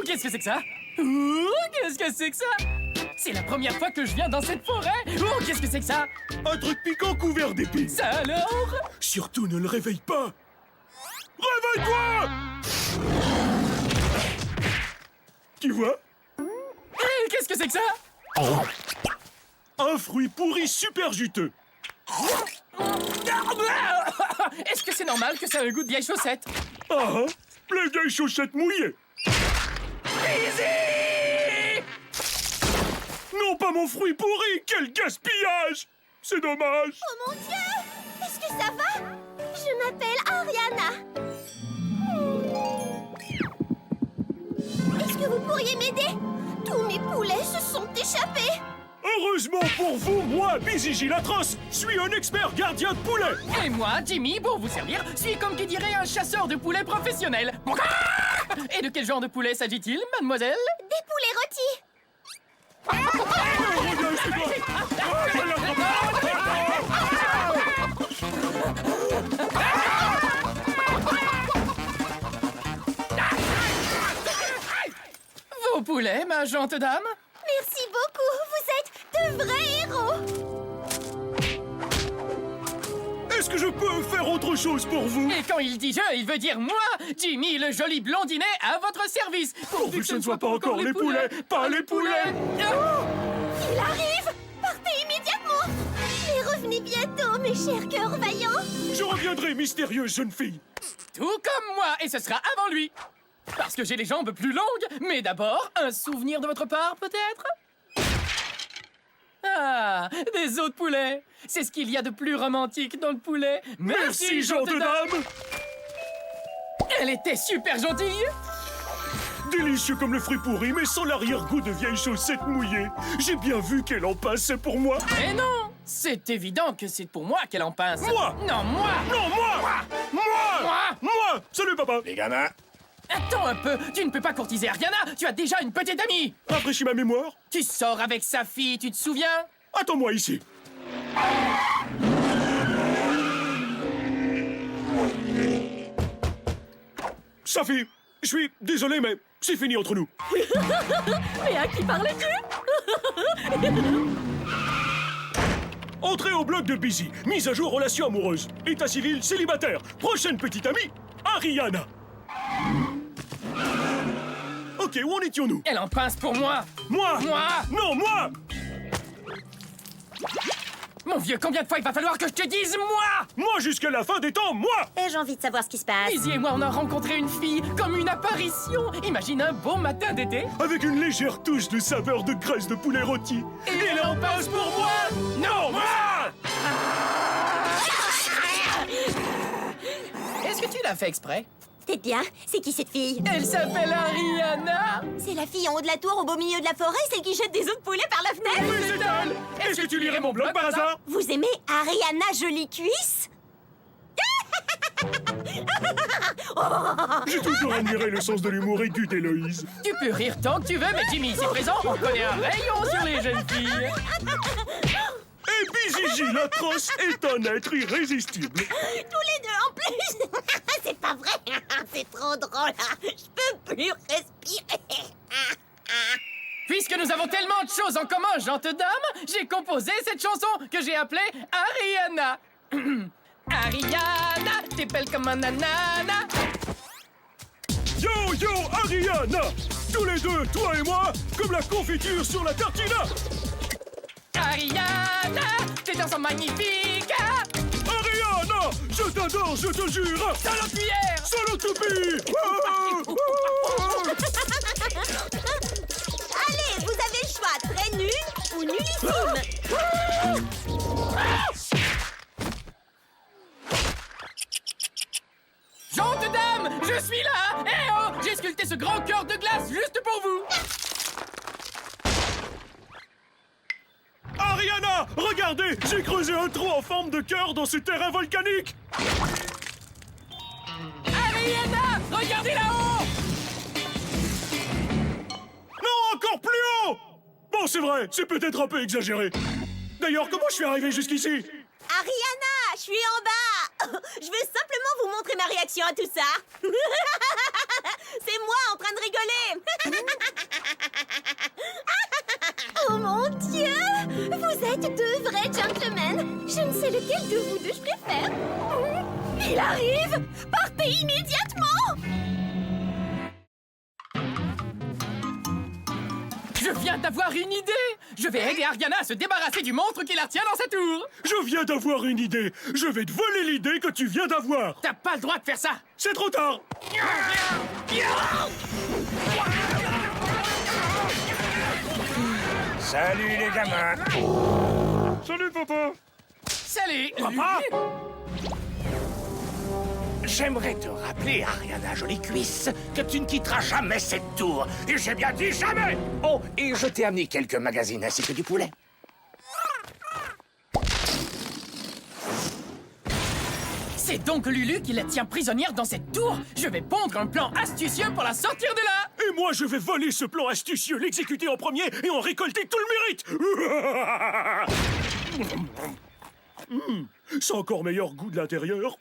qu'est-ce que c'est que ça? Ouh, qu'est-ce que c'est que ça? C'est la première fois que je viens dans cette forêt. Oh, qu'est-ce que c'est que ça? Un truc piquant couvert d'épines. Ça alors? Surtout ne le réveille pas. Réveille-toi! Tu vois? Qu'est-ce que c'est que ça? Un fruit pourri super juteux. Est-ce que c'est normal que ça ait un goût de vieille chaussette? Ah, les vieilles chaussettes mouillées. Easy! Non, pas mon fruit pourri! Quel gaspillage! C'est dommage! Oh mon Dieu! Est-ce que ça va? Je m'appelle Ariana. Est-ce que vous pourriez m'aider? Tous mes poulets se sont échappés. Heureusement pour vous, moi, Bizigi l'atroce, suis un expert gardien de poulet! Et moi, Jimmy, pour vous servir, suis comme qui dirait un chasseur de poulets professionnel. Et de quel genre de poulet s'agit-il, mademoiselle? Des poulets rôtis. Vos poulets, ma gente dame? Merci beaucoup, vous êtes de vrais héros. Est-ce que je peux faire autre chose pour vous? Et quand il dit je, il veut dire moi, Jimmy, le joli blondinet, à votre service. Pourvu que ce ne soit pas encore les poulets, pas les poulets! Il arrive. Partez immédiatement. Et revenez bientôt, mes chers cœurs vaillants. Je reviendrai, mystérieuse jeune fille! Tout comme moi, et ce sera avant lui. Parce que j'ai les jambes plus longues, mais d'abord, un souvenir de votre part, peut-être? Ah, des os de poulet. C'est ce qu'il y a de plus romantique dans le poulet. Merci, gente dame! Elle était super gentille. Délicieux comme le fruit pourri, mais sans l'arrière-goût de vieilles chaussettes mouillées. J'ai bien vu qu'elle en passait pour moi. Mais non, c'est évident que c'est pour moi qu'elle en pince. Moi! Non, moi. Non, moi! Moi! Salut, papa! Les gamins, Attends un peu, tu ne peux pas courtiser Ariana. Tu as déjà une petite amie. Rafraîchis ma mémoire. Tu sors avec sa fille, tu te souviens? Attends-moi ici. Safi, je suis désolé, mais c'est fini entre nous. Mais à qui parlais-tu? Entrée au bloc de Busy. Mise à jour relation amoureuse. État civil célibataire. Prochaine petite amie, Ariana. Ok, où en étions-nous? Elle en pince pour moi. Moi! Moi! Non, moi! Mon vieux, combien de fois il va falloir que je te dise moi? Moi jusqu'à la fin des temps, moi! J'ai envie de savoir ce qui se passe. Lizzie et moi, on a rencontré une fille comme une apparition. Imagine un beau matin d'été. Avec une légère touche de saveur de graisse de poulet rôti. Et elle en passe pour moi. Non, moi! Est-ce que tu l'as fait exprès? T'es bien? C'est qui cette fille? Elle s'appelle Ariana. C'est la fille en haut de la tour au beau milieu de la forêt, celle qui jette des os de poulet par la fenêtre? Oui, c'est elle! Est-ce que tu lirais mon blog par hasard? Vous aimez Ariana Jolie Cuisse? J'ai toujours admiré le sens de l'humour aigu d'Héloïse. Tu peux rire tant que tu veux, mais Jimmy ici présent, on connaît un rayon sur les jeunes filles. Et Bizigi l'atroce est un être irrésistible. Tous les deux en plus. C'est pas vrai. C'est trop drôle. Je peux plus respirer. Puisque nous avons tellement de choses en commun, gente dame, j'ai composé cette chanson que j'ai appelée Ariana. Ariana, t'es belle comme un ananas. Yo, yo, Ariana! Tous les deux, toi et moi, comme la confiture sur la tartina! Ariana, tes dents sont magnifiques. Ariana! Je t'adore, je te jure! Solo cuillère. Solo toupie! Allez, vous avez le choix, très nul ou nullissime. Gente dame, je suis là. Eh oh, j'ai sculpté ce grand cœur de glace juste pour vous. Ariana! Regardez! J'ai creusé un trou en forme de cœur dans ce terrain volcanique! Ariana, regardez là-haut. Non, encore plus haut! Bon, c'est vrai, c'est peut-être un peu exagéré. D'ailleurs, comment je suis arrivé jusqu'ici? Ariana, je suis en bas. Je veux simplement vous montrer ma réaction à tout ça. C'est moi en train de rigoler. mon Dieu! Vous êtes deux vrais gentlemen! Je ne sais lequel de vous deux je préfère. Il arrive! Partez immédiatement! Je viens d'avoir une idée! Je vais aider Ariana à se débarrasser du monstre qui la retient dans sa tour! Je viens d'avoir une idée. Je vais te voler l'idée que tu viens d'avoir. T'as pas le droit de faire ça! C'est trop tard. Salut les gamins. Salut, papa. Salut! Papa? J'aimerais te rappeler, Ariana Jolie Cuisse, que tu ne quitteras jamais cette tour. Et j'ai bien dit jamais. Oh, et je t'ai amené quelques magazines ainsi que du poulet. C'est donc Lulu qui la tient prisonnière dans cette tour! Je vais pondre un plan astucieux pour la sortir de là! Et moi, je vais voler ce plan astucieux, l'exécuter en premier et en récolter tout le mérite. C'est encore meilleur goût de l'intérieur.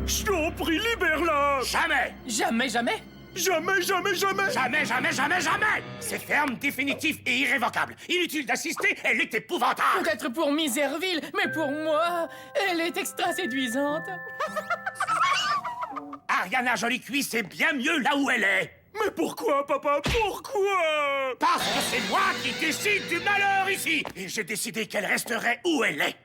Je t'en prie, libère-la. Jamais. Jamais, jamais! Jamais, jamais, jamais. Jamais, jamais, jamais, jamais. C'est ferme, définitif et irrévocable. Inutile d'assister, elle est épouvantable. Peut-être pour Miserville, mais pour moi, elle est extra séduisante! Ariana Jolie Cuisse est bien mieux là où elle est. Mais pourquoi, papa? Pourquoi? Parce que c'est moi qui décide du malheur ici. Et j'ai décidé qu'elle resterait où elle est.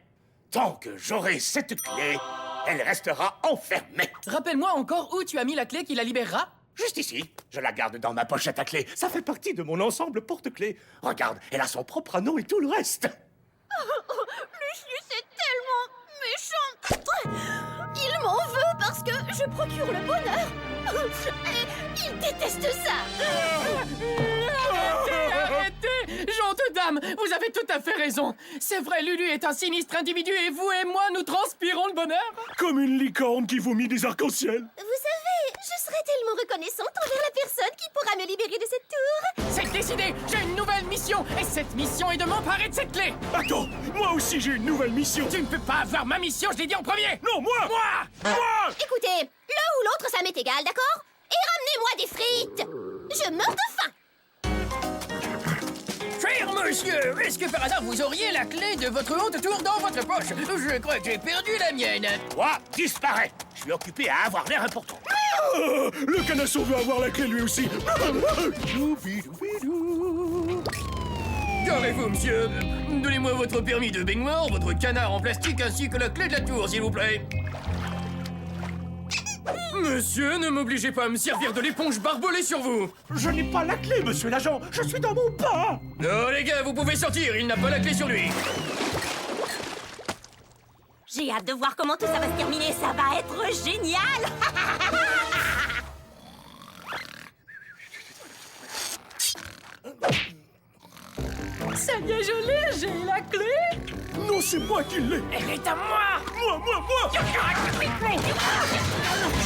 Tant que j'aurai cette clé, elle restera enfermée. Rappelle-moi encore où tu as mis la clé qui la libérera? Juste ici. Je la garde dans ma pochette à clé. Ça fait partie de mon ensemble porte-clés. Regarde, elle a son propre anneau et tout le reste. Lucius est tellement méchant! Il m'en veut parce que je procure le bonheur! Et il déteste ça! Arrêtez! Gentes dames, vous avez tout à fait raison. C'est vrai, Lulu est un sinistre individu et vous et moi, nous transpirons le bonheur. Comme une licorne qui vomit des arcs-en-ciel. Vous savez, je serais tellement reconnaissante envers la personne qui pourra me libérer de cette tour! C'est décidé, j'ai une nouvelle mission et cette mission est de m'emparer de cette clé. Attends, moi aussi j'ai une nouvelle mission. Tu ne peux pas avoir ma mission, je l'ai dit en premier. Non, moi. Écoutez, l'un ou l'autre, ça m'est égal, d'accord? Et ramenez-moi des frites! Je meurs de faim! Cher monsieur, est-ce que par hasard vous auriez la clé de votre haute tour dans votre poche? Je crois que j'ai perdu la mienne. Toi, disparaît. Je suis occupé à avoir l'air important. Le canasson veut avoir la clé lui aussi. Qu'avez-vous, monsieur? Donnez-moi votre permis de baignoire, votre canard en plastique ainsi que la clé de la tour, s'il vous plaît. Monsieur, ne m'obligez pas à me servir de l'éponge barbelée sur vous. Je n'ai pas la clé, monsieur l'agent. Je suis dans mon pain. Oh les gars, vous pouvez sortir, il n'a pas la clé sur lui. J'ai hâte de voir comment tout ça va se terminer, ça va être génial! Ça y est, je l'ai, j'ai la clé. Non, c'est moi qui l'ai. Elle est à moi. Moi.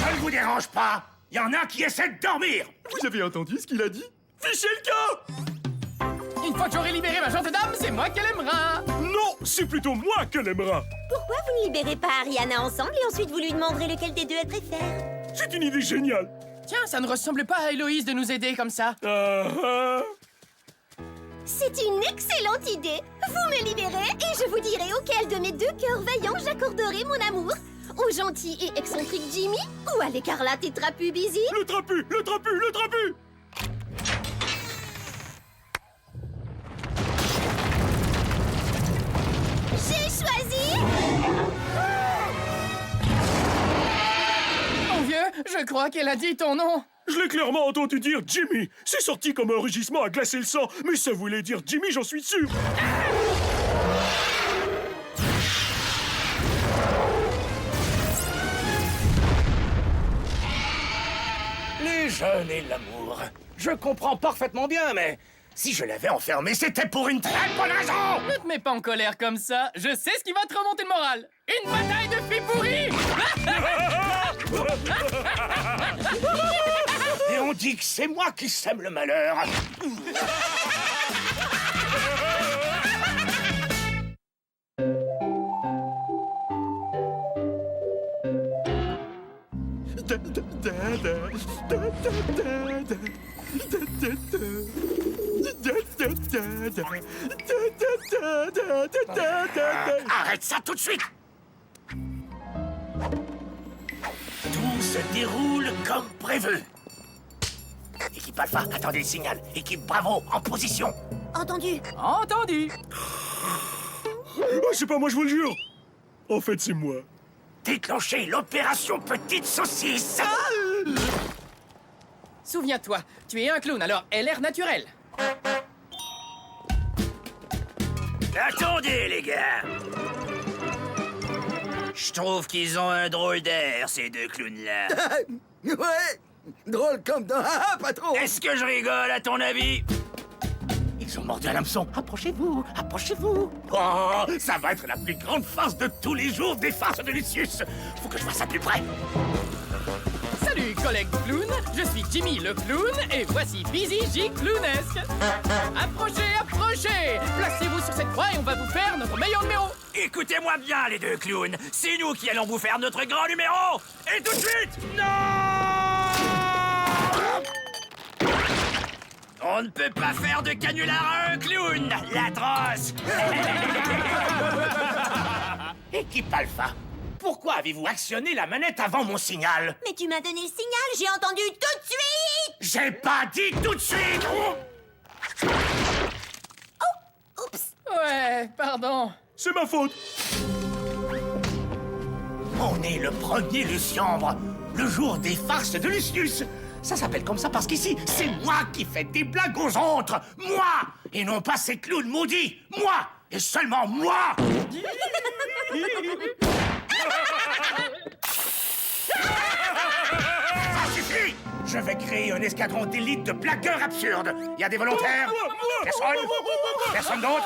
Je ne vous dérange pas. Il y en a qui essaient de dormir. Vous avez entendu ce qu'il a dit? Fichez le camp. Une fois que j'aurai libéré ma gente dame, c'est moi qu'elle aimera. Non, c'est plutôt moi qu'elle aimera. Pourquoi vous ne libérez pas Ariana ensemble et ensuite vous lui demanderez lequel des deux elle préfère? C'est une idée géniale. Tiens, ça ne ressemble pas à Héloïse de nous aider comme ça. C'est une excellente idée! Vous me libérez et je vous dirai auquel de mes deux cœurs vaillants j'accorderai mon amour. Au gentil et excentrique Jimmy ou à l'écarlate et trapu Busy? Le trapu. J'ai choisi... Mon vieux, je crois qu'elle a dit ton nom. Je l'ai clairement entendu dire Jimmy. C'est sorti comme un rugissement à glacer le sang, mais ça voulait dire Jimmy, j'en suis sûr. Les jeunes et l'amour. Je comprends parfaitement bien, mais si je l'avais enfermé, c'était pour une très bonne raison. Ne te mets pas en colère comme ça. Je sais ce qui va te remonter le moral. Une bataille de filles pourries. Et on dit que c'est moi qui sème le malheur. Arrête ça tout de suite! Tout se déroule comme prévu. Équipe Alpha, attendez le signal. Équipe Bravo, en position. Entendu. Entendu. Oh, c'est pas moi, je vous le jure. En fait, c'est moi. Déclenchez l'opération Petite Saucisse. Souviens-toi, tu es un clown, alors aie l'air naturel. Attendez, les gars. Je trouve qu'ils ont un drôle d'air, ces deux clowns-là. Ouais, drôle comme dans Ah, patron. Est-ce que je rigole, à ton avis? Ils ont mordu à l'hameçon. Approchez-vous, approchez-vous. Oh, ça va être la plus grande farce de tous les jours des farces de Lucius. Faut que je vois ça de plus près. Salut, collègue clown, je suis Jimmy le clown, et voici Busy J Clownesque. Approchez, approchez. Placez-vous sur cette croix et on va vous faire notre meilleur numéro. Écoutez-moi bien, les deux clowns. C'est nous qui allons vous faire notre grand numéro. Et tout de suite, non! On ne peut pas faire de canular à un clown, l'atroce. Équipe Alpha, pourquoi avez-vous actionné la manette avant mon signal? Mais tu m'as donné le signal, j'ai entendu tout de suite. J'ai pas dit tout de suite. Oups. Ouais, pardon. C'est ma faute. On est le 1er Luciembre, le jour des farces de Lucius. Ça s'appelle comme ça parce qu'ici, c'est moi qui fais des blagues aux autres. Moi! Et non pas ces clowns maudits. Moi! Et seulement moi! Ça suffit! Je vais créer un escadron d'élite de blagueurs absurdes. Il y a des volontaires? Personne? Personne d'autre?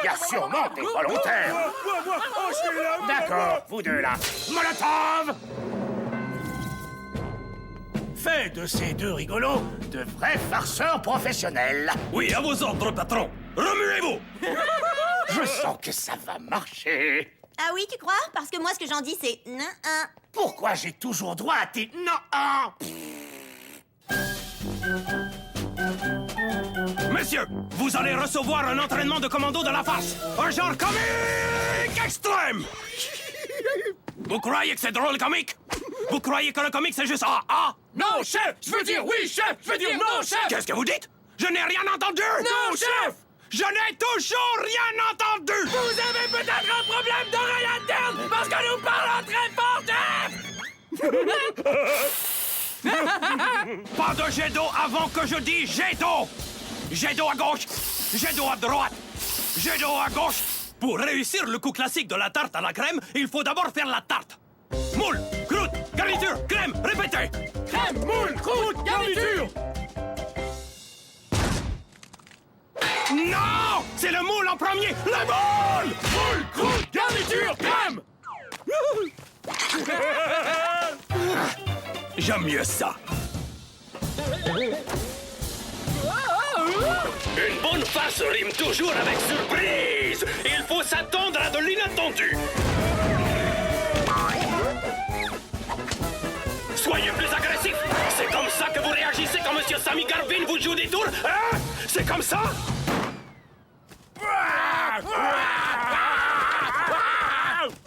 Il y a sûrement des volontaires. Moi, oh, je suis là. D'accord, vous deux là. Molotov! Faites de ces deux rigolos de vrais farceurs professionnels. Oui, à vos ordres, patron. Remuez-vous. Je sens que ça va marcher. Ah oui, tu crois? Parce que moi, ce que j'en dis, c'est non. Pourquoi j'ai toujours droit à tes non? Messieurs, vous allez recevoir un entraînement de commando de la farce. Un genre comique extrême. Vous croyez que c'est drôle comique? Vous croyez que le comique c'est juste ah? Non, chef! Je veux dire oui, chef! Je veux dire non, chef! Qu'est-ce que vous dites? Je n'ai rien entendu! Non, chef! Je n'ai toujours rien entendu! Vous avez peut-être un problème d'oreille interne parce que nous parlons très fort, chef! Pas de jet d'eau avant que je dise jet d'eau! Jet d'eau à gauche, jet d'eau à droite, jet d'eau à gauche. Pour réussir le coup classique de la tarte à la crème, il faut d'abord faire la tarte. Moule, croûte, garniture, crème, répétez! Crème, moule, croûte, garniture! Non! C'est le moule en premier! Le moule! Moule, croûte, garniture, crème! J'aime mieux ça. Une bonne farce rime toujours avec surprise. Il faut s'attendre à de l'inattendu. Soyez plus agressif. C'est comme ça que vous réagissez quand Monsieur Sammy Garvin vous joue des tours, hein? C'est comme ça?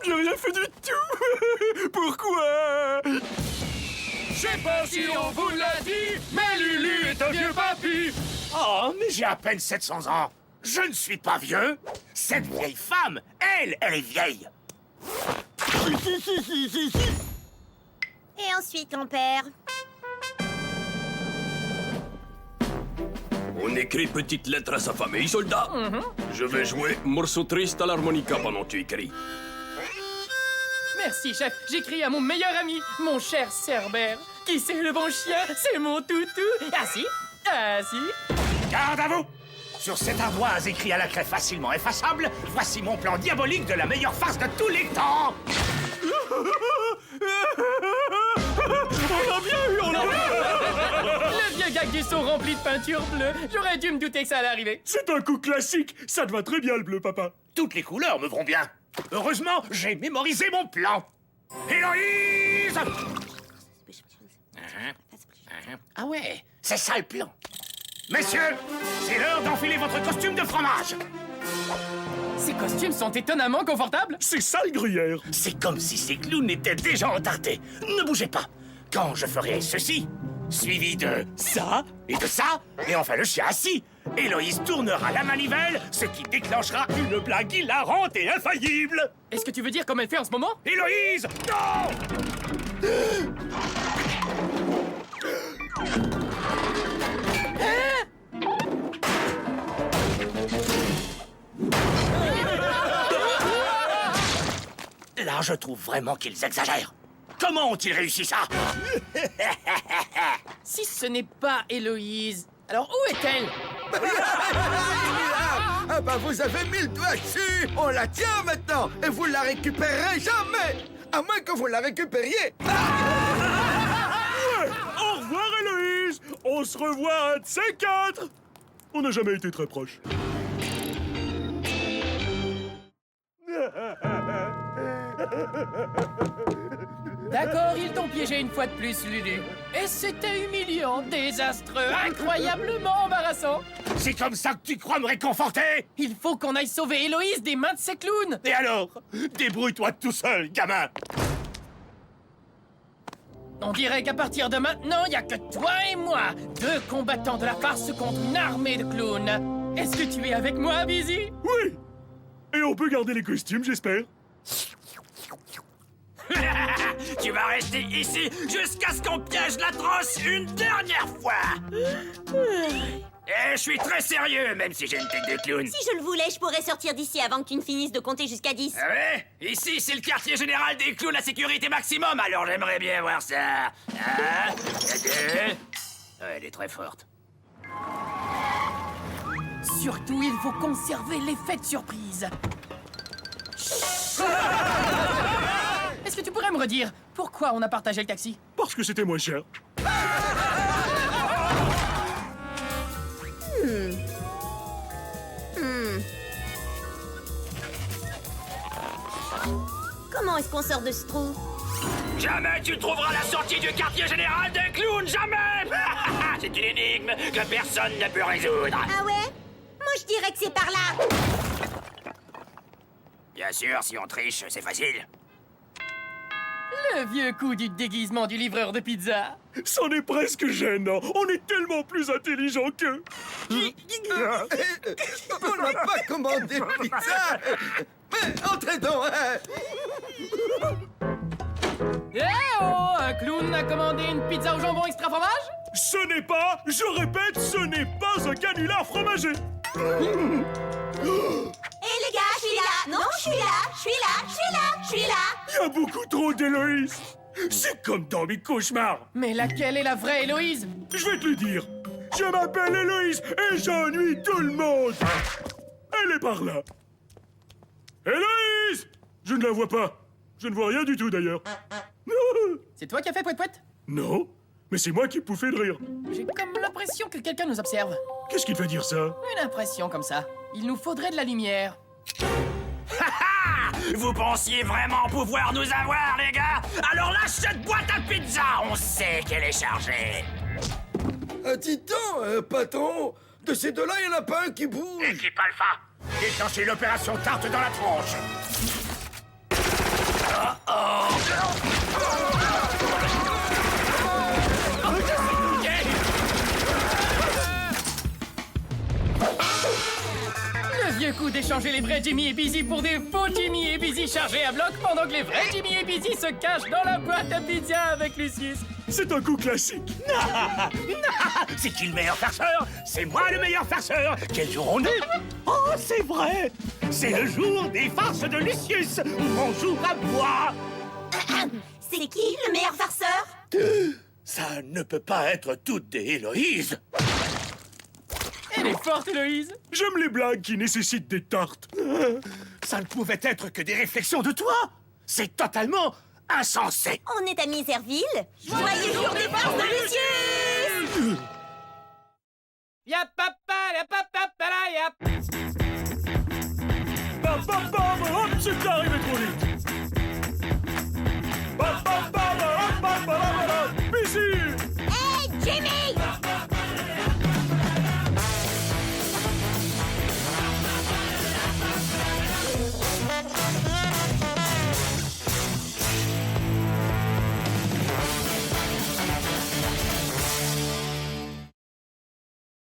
J'ai rien fait du tout. Pourquoi? Je sais pas si on vous l'a dit, mais Lulu est un vieux papy! Oh, mais j'ai à peine 700 ans. Je ne suis pas vieux. Cette vieille femme, elle est vieille. Et ensuite, grand-père. On écrit petite lettre à sa famille, soldat. Je vais jouer morceau triste à l'harmonica pendant que tu écris. Merci, chef. J'écris à mon meilleur ami, mon cher Cerbère. Qui c'est le bon chien? C'est mon toutou. Assis, assis. Garde à vous! Sur cette ardoise écrit à la craie facilement effaçable, voici mon plan diabolique de la meilleure farce de tous les temps! On a bien eu, on a Le vieux gag du seau rempli de peinture bleue. J'aurais dû me douter que ça allait arriver. C'est un coup classique. Ça te va très bien, le bleu, papa. Toutes les couleurs me vont bien. Heureusement, j'ai mémorisé mon plan. Héloïse! Ah ouais, c'est ça le plan. Messieurs, c'est l'heure d'enfiler votre costume de fromage. Ces costumes sont étonnamment confortables. C'est ça le gruyère. C'est comme si ces clowns étaient déjà entartés. Ne bougez pas. Quand je ferai ceci, suivi de ça, et enfin le chien assis, Héloïse tournera la manivelle, ce qui déclenchera une blague hilarante et infaillible. Est-ce que tu veux dire comme elle fait en ce moment? Héloïse, non! Là, je trouve vraiment qu'ils exagèrent. Comment ont-ils réussi ça? Si ce n'est pas Héloïse, alors où est-elle? Ah bah vous avez mis le doigt dessus. On la tient maintenant et vous la récupérerez jamais. À moins que vous la récupériez. Au revoir, Héloïse. On se revoit un de ces quatre. On n'a jamais été très proches. D'accord, ils t'ont piégé une fois de plus, Lulu. Et c'était humiliant, désastreux, incroyablement embarrassant. C'est comme ça que tu crois me réconforter? Il faut qu'on aille sauver Héloïse des mains de ces clowns. Et alors? Débrouille-toi tout seul, gamin. On dirait qu'à partir de maintenant, il n'y a que toi et moi, deux combattants de la farce contre une armée de clowns. Est-ce que tu es avec moi, Busy? Oui. Et on peut garder les costumes, j'espère. Tu vas rester ici jusqu'à ce qu'on piège la trosse une dernière fois. Et je suis très sérieux, même si j'ai une tête de clown. Si je le voulais, je pourrais sortir d'ici avant que tu ne finisses de compter jusqu'à 10. Ah ouais? Ici, c'est le quartier général des clowns à sécurité maximum, alors j'aimerais bien voir ça. 1, 2... Elle est très forte. Surtout, il faut conserver l'effet de surprise. Est-ce que tu pourrais me redire pourquoi on a partagé le taxi? Parce que c'était moins cher. Comment est-ce qu'on sort de ce trou? Jamais tu trouveras la sortie du quartier général des clowns, jamais. C'est une énigme que personne ne peut résoudre. Ah ouais? Moi, je dirais que c'est par là. Bien sûr, si on triche, c'est facile. Le vieux coup du déguisement du livreur de pizza. C'en est presque gênant. On est tellement plus intelligents qu'eux. On n'a pas commandé de pizza. Mais entrez donc, hein. Eh oh! Un clown a commandé une pizza au jambon extra fromage? Ce n'est pas, je répète, ce n'est pas un canular fromager. Hé les gars, je suis là. Non, je suis là. Je suis là. Je suis là. Je suis là. Il y a beaucoup trop d'Héloïse. C'est comme dans mes cauchemars. Mais laquelle est la vraie Héloïse? Je vais te le dire. Je m'appelle Héloïse et j'ennuie tout le monde. Elle est par là. Héloïse! Je ne la vois pas. Je ne vois rien du tout d'ailleurs. C'est toi qui as fait pouet-pouet? Non, mais c'est moi qui pouffais de rire. J'ai comme l'impression que quelqu'un nous observe. Qu'est-ce qui te fait dire ça? Une impression comme ça. Il nous faudrait de la lumière. Vous pensiez vraiment pouvoir nous avoir, les gars? Alors lâche cette boîte à pizza, on sait qu'elle est chargée. Dis donc, patron, de ces deux-là, il n'y en a pas un qui bouge. Équipe Alpha, déclenchez l'opération tarte dans la tronche. Le vieux coup d'échanger les vrais Jimmy et Busy pour des faux Jimmy et Busy chargés à bloc pendant que les vrais Jimmy et Busy se cachent dans la boîte à pizza avec Lucius. C'est un coup classique. C'est qui le meilleur farceur? C'est moi le meilleur farceur. Quel jour on est? Oh, c'est vrai. C'est le jour des farces de Lucius. Bonjour à moi. C'est qui le meilleur farceur? Ça ne peut pas être toutes des Héloïse. Elle est forte, Héloïse. J'aime les blagues qui nécessitent des tartes. Ça ne pouvait être que des réflexions de toi. C'est totalement insensé. On est à Miserville. Joyeux jour des farces de Lucius! Yap, papa, yap, papa, yap. Bam, bam, bam, hop, c'est arrivé trop vite. Bam, bam, bam, hop, bam, bam, bam, bam.